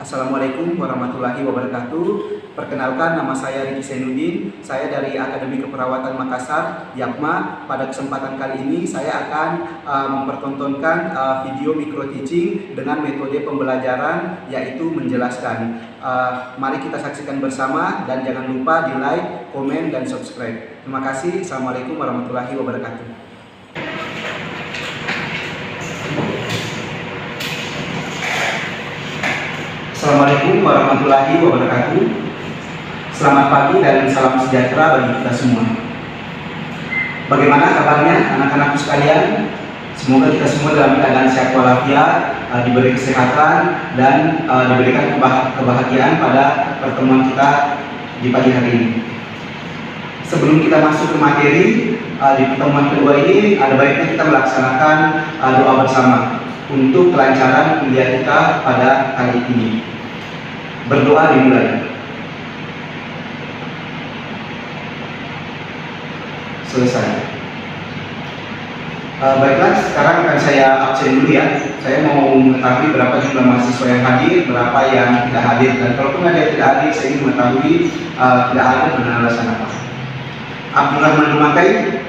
Assalamualaikum warahmatullahi wabarakatuh. Perkenalkan, nama saya Riki Zainuddin. Saya dari Akademi Keperawatan Makassar, YAKMA. Pada kesempatan kali ini saya akan mempertontonkan video micro teaching dengan metode pembelajaran, yaitu menjelaskan. Mari kita saksikan bersama dan jangan lupa di like, komen, dan subscribe. Terima kasih. Assalamualaikum warahmatullahi wabarakatuh. Assalamualaikum warahmatullahi wabarakatuh. Selamat pagi dan salam sejahtera bagi kita semua. Bagaimana kabarnya anak-anakku sekalian? Semoga kita semua dalam keadaan sehat walafiat, diberi kesehatan dan diberikan kebahagiaan pada pertemuan kita di pagi hari ini. Sebelum kita masuk ke materi, di pertemuan kedua ini ada baiknya kita melaksanakan doa bersama untuk kelancaran kuliah kita pada kali ini. Berdoa dimulai. Selesai. Baiklah, sekarang akan saya absen dulu ya. Saya mau mengetahui berapa jumlah mahasiswa yang hadir, berapa yang tidak hadir, dan kalaupun ada yang tidak hadir, saya ingin mengetahui tidak hadir dengan alasan apa. Abdurrahman Dumakai,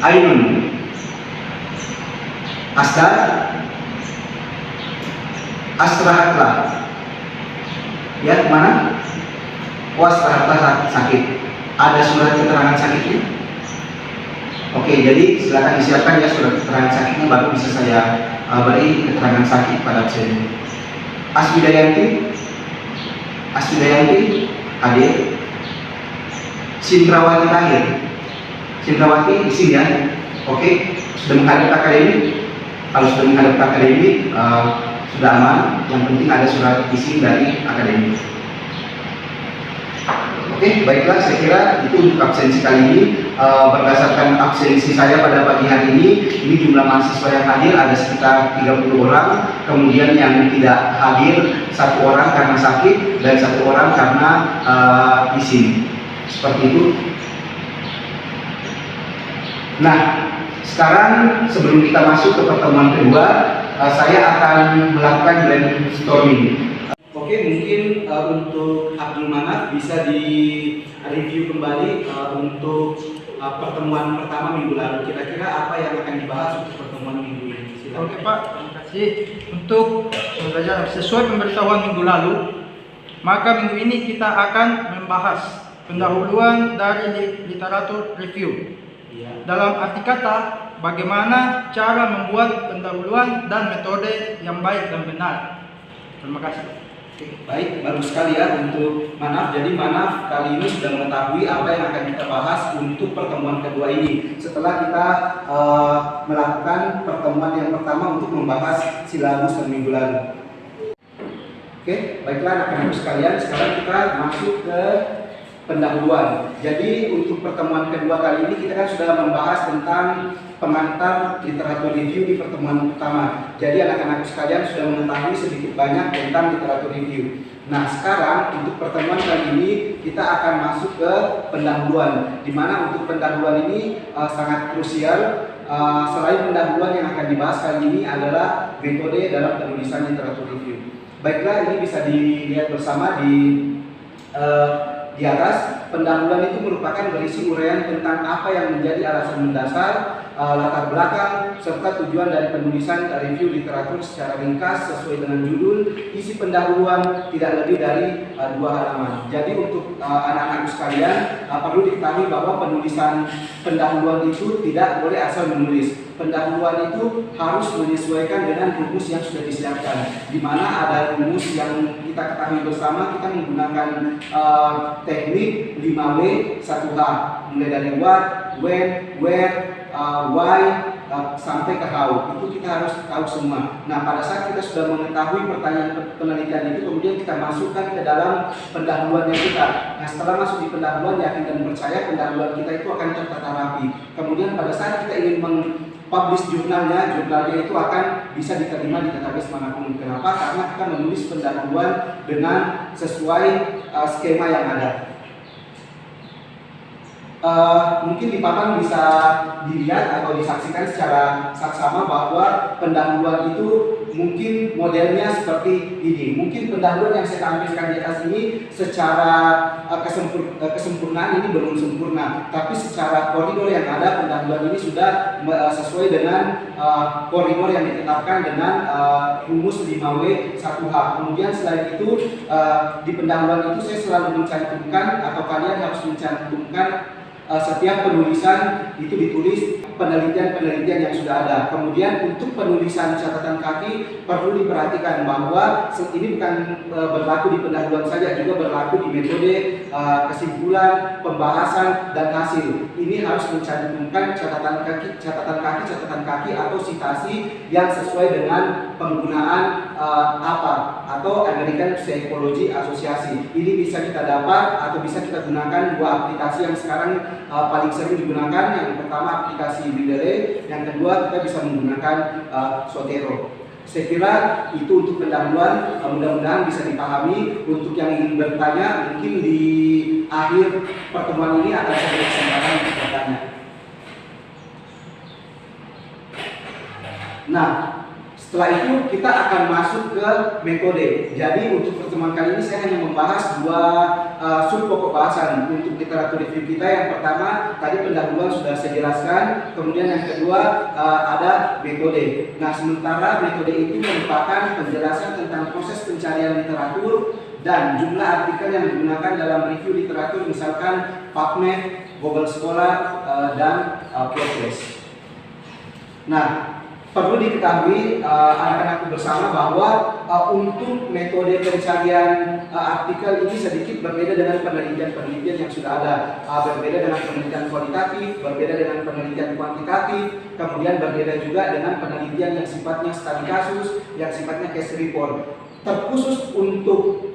Ainun, Asdar, Asrahatlah. Ya, kemana? Oh, Asrahatlah sakit. Ada surat keterangan sakitnya? Oke, jadi silakan disiapkan ya surat keterangan sakitnya, baru bisa saya beri keterangan sakit pada absen. Aswidayanti hadir. Cindrawati hadir. Cindrawati di sini ya. Oke, sudah menghadap akademik. Kalau sudah menghadap akademik, sudah aman. Yang penting ada surat izin dari akademik. Oke, baiklah, saya kira itu untuk absensi kali ini. Berdasarkan absensi saya pada pagi hari ini jumlah mahasiswa yang hadir ada sekitar 30 orang. Kemudian yang tidak hadir 1 orang karena sakit dan 1 orang karena izin. Seperti itu. Nah, sekarang sebelum kita masuk ke pertemuan kedua, saya akan melakukan brainstorming. Oke, mungkin untuk Abdul Manaf bisa di-review kembali untuk pertemuan pertama minggu lalu. Kira-kira apa yang akan dibahas untuk pertemuan minggu ini? Silakan. Oke Pak, terima kasih. Untuk pembelajaran sesuai pemberitahuan minggu lalu, maka minggu ini kita akan membahas pendahuluan dari literatur review. Ya. Dalam arti kata, bagaimana cara membuat pendahuluan dan metode yang baik dan benar. Terima kasih. Oke, baik, bagus sekali ya untuk Manaf. Jadi Manaf kali ini sudah mengetahui apa yang akan kita bahas untuk pertemuan kedua ini. Setelah kita melakukan pertemuan yang pertama untuk membahas silabus dan minggu lalu. Oke, baiklah anak-anakku sekalian, sekarang kita masuk ke pendahuluan. Jadi untuk pertemuan kedua kali ini kita kan sudah membahas tentang pengantar literatur review di pertemuan pertama. Jadi anak-anak sekalian sudah mengetahui sedikit banyak tentang literatur review. Nah, sekarang untuk pertemuan kali ini kita akan masuk ke pendahuluan, di mana untuk pendahuluan ini sangat krusial. Selain pendahuluan yang akan dibahas kali ini adalah metode dalam penulisan literatur review. Baiklah, ini bisa dilihat bersama di atas. Pendahuluan itu merupakan berisi uraian tentang apa yang menjadi alasan mendasar, latar belakang, serta tujuan dari penulisan review literatur secara ringkas sesuai dengan judul. Isi pendahuluan tidak lebih dari 2 halaman. Jadi untuk anak-anak sekalian perlu diketahui bahwa penulisan pendahuluan itu tidak boleh asal menulis. Pendahuluan itu harus menyesuaikan dengan rumus yang sudah disiapkan. Di mana ada rumus yang kita ketahui bersama, kita menggunakan teknik 5W 1H, mulai dari what, when, where, why, sampai ke how. Itu kita harus tahu semua. Nah, pada saat kita sudah mengetahui pertanyaan penelitian itu, kemudian kita masukkan ke dalam pendahuluannya kita. Nah, setelah masuk di pendahuluan, yakin dan percaya pendahuluan kita itu akan tertata rapi. Kemudian pada saat kita ingin publish jurnalnya itu akan bisa diterima di database manapun. Kenapa? Karena kita menulis pendahuluan dengan sesuai skema yang ada. Mungkin di papan bisa dilihat atau disaksikan secara saksama bahwa pendahuluan itu mungkin modelnya seperti ini. Mungkin pendahuluan yang saya tampilkan di atas ini secara kesempurnaan ini belum sempurna, tapi secara koridor yang ada pendahuluan ini sudah sesuai dengan koridor yang ditetapkan dengan rumus 5W1H. Kemudian selain itu di pendahuluan itu saya selalu mencantumkan atau kalian harus mencantumkan setiap penulisan itu ditulis penelitian-penelitian yang sudah ada. Kemudian untuk penulisan catatan kaki perlu diperhatikan bahwa ini bukan berlaku di pendahuluan saja, juga berlaku di metode kesimpulan, pembahasan, dan hasil. Ini harus mencantumkan catatan kaki atau citasi yang sesuai dengan penggunaan apa atau American Psychology Association. Ini bisa kita dapat atau bisa kita gunakan dua aplikasi yang sekarang paling sering digunakan. Yang pertama aplikasi Mendeley, yang kedua kita bisa menggunakan Zotero. Saya kira itu untuk pendahuluan, mudah-mudahan bisa dipahami. Untuk yang ingin bertanya, mungkin di akhir pertemuan ini akan saya beri kesempatan untuk bertanya. Nah, setelah itu kita akan masuk ke metode. Jadi untuk pertemuan kali ini saya hanya membahas dua sub pokok bahasan untuk literatur review kita. Yang pertama tadi pendahuluan sudah saya jelaskan, kemudian yang kedua ada metode. Nah, sementara metode itu merupakan penjelasan tentang proses pencarian literatur dan jumlah artikel yang digunakan dalam review literatur, misalkan PubMed, Google Scholar, dan ProQuest. Nah, perlu diketahui anak-anakku bersama bahwa untuk metode pencarian artikel ini sedikit berbeda dengan penelitian-penelitian yang sudah ada. Berbeda dengan penelitian kualitatif, berbeda dengan penelitian kuantitatif, kemudian berbeda juga dengan penelitian yang sifatnya studi kasus, yang sifatnya case report. Terkhusus untuk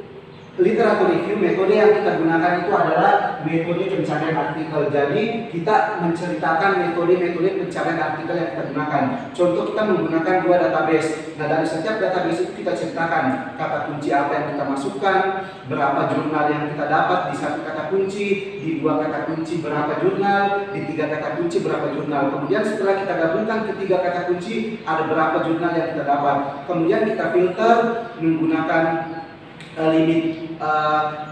literatur review, metode yang kita gunakan itu adalah metode pencarian artikel. Jadi kita menceritakan metode-metode pencarian artikel yang kita gunakan. Contoh, kita menggunakan dua database. Nah, dari setiap database itu kita ceritakan kata kunci apa yang kita masukkan, berapa jurnal yang kita dapat di satu kata kunci, di dua kata kunci berapa jurnal, di tiga kata kunci berapa jurnal. Kemudian setelah kita gabungkan ketiga kata kunci, ada berapa jurnal yang kita dapat. Kemudian kita filter menggunakan limit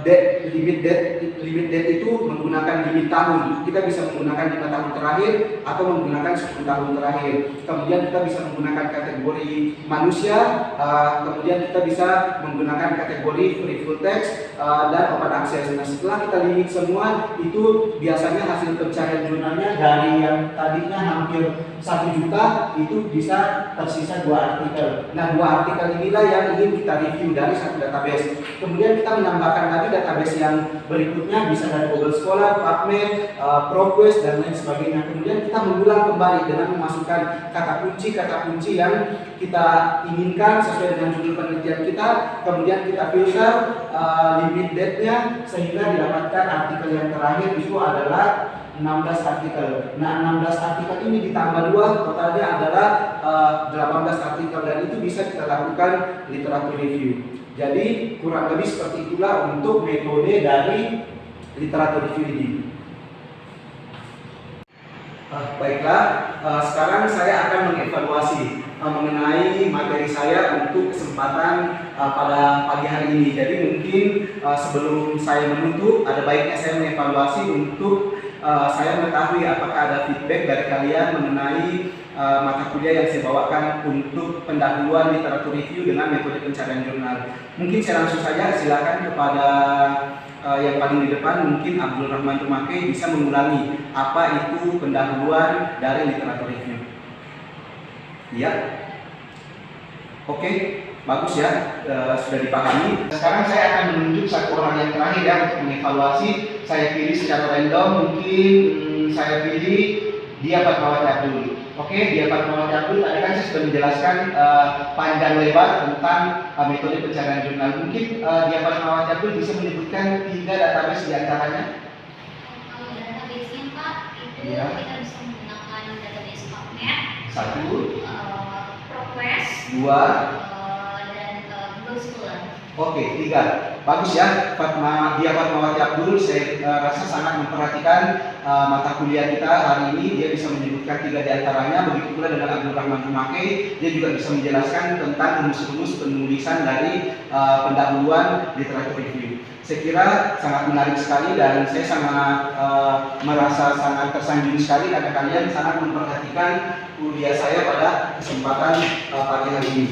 date itu menggunakan limit tahun. Kita bisa menggunakan 5 tahun terakhir atau menggunakan 10 tahun terakhir. Kemudian kita bisa menggunakan kategori manusia, kemudian kita bisa menggunakan kategori free full text dan open access. Nah, setelah kita limit semua itu, biasanya hasil pencarian jurnalnya dari yang tadinya hampir 1 juta itu bisa tersisa 2 artikel. Nah, 2 artikel inilah yang ingin kita review dari satu database. Kemudian kita menambahkan lagi database yang berikutnya, bisa dari Google Scholar, PubMed, ProQuest, dan lain sebagainya. Kemudian kita mengulang kembali dengan memasukkan kata kunci yang kita inginkan sesuai dengan judul penelitian kita. Kemudian kita filter limit date-nya sehingga didapatkan artikel yang terakhir itu adalah 16 artikel. Nah, 16 artikel ini ditambah 2, totalnya adalah 18 artikel, dan itu bisa kita lakukan literatur review. Jadi kurang lebih seperti itulah untuk metode dari literatur review ini. Baiklah, sekarang saya akan mengevaluasi mengenai materi saya untuk kesempatan pada pagi hari ini. Jadi mungkin sebelum saya menutup, ada baiknya saya mengevaluasi untuk saya mengetahui apakah ada feedback dari kalian mengenai mata kuliah yang saya bawakan untuk pendahuluan literatur review dengan metode pencarian jurnal. Mungkin saya langsung saja silakan kepada yang paling di depan, mungkin Abdul Rahman Tumake bisa mengulangi apa itu pendahuluan dari literatur review. Iya, oke, bagus ya, sudah dipahami. Sekarang saya akan menunjuk satu orang yang terakhir ya untuk mengevaluasi. Saya pilih secara random, mungkin saya pilih Dia Fatmawati Abdul. Oke, Dia Fatmawati Abdul, tadi kan saya sudah menjelaskan panjang lebar tentang metode pencarian jurnal. Mungkin Dia Fatmawati Abdul bisa menyebutkan 3 database di antaranya. Kalau database-nya Pak, itu Ya. kita bisa menggunakan database PubMed, 1, ProQuest, 2, dan Google Scholar. oke, 3. Bagus ya, Dia Fatmawati Abdul. Saya rasa sangat memperhatikan mata kuliah kita hari ini. Dia bisa menyebutkan 3 di antaranya. Begitu pula dengan Abdul Rahman Humake, dia juga bisa menjelaskan tentang rumus-rumus penulisan dari pendahuluan literatur review. Saya kira sangat menarik sekali dan saya sangat merasa sangat tersanjung sekali karena kalian sangat memperhatikan kuliah saya pada kesempatan pagi hari ini.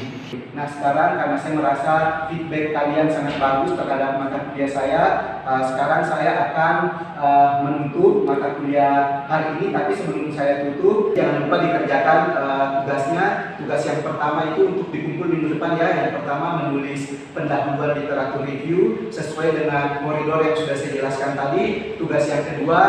Nah, sekarang karena saya merasa feedback kalian sangat bagus terhadap mata kuliah saya, sekarang saya akan menutup mata kuliah hari ini. Tapi sebelum saya tutup, jangan lupa dikerjakan tugasnya. Tugas yang pertama itu untuk dikumpul minggu depan ya. Yang pertama menulis pendahuluan literatur review sesuai dengan koridor yang sudah saya jelaskan tadi. Tugas yang kedua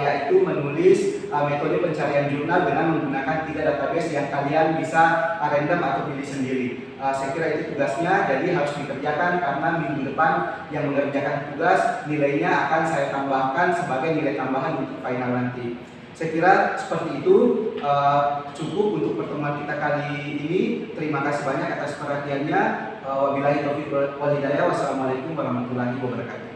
yaitu menulis metode pencarian jurnal dengan menggunakan 3 database yang kalian bisa random atau pilih sendiri. Saya kira itu tugasnya, jadi harus dikerjakan karena minggu depan yang mengerjakan tugas nilainya akan saya tambahkan sebagai nilai tambahan untuk final nanti. Saya kira seperti itu cukup untuk pertemuan kita kali ini. Terima kasih banyak atas perhatiannya. Wabillahi taufiq wal hidayah. Wassalamualaikum warahmatullahi wabarakatuh.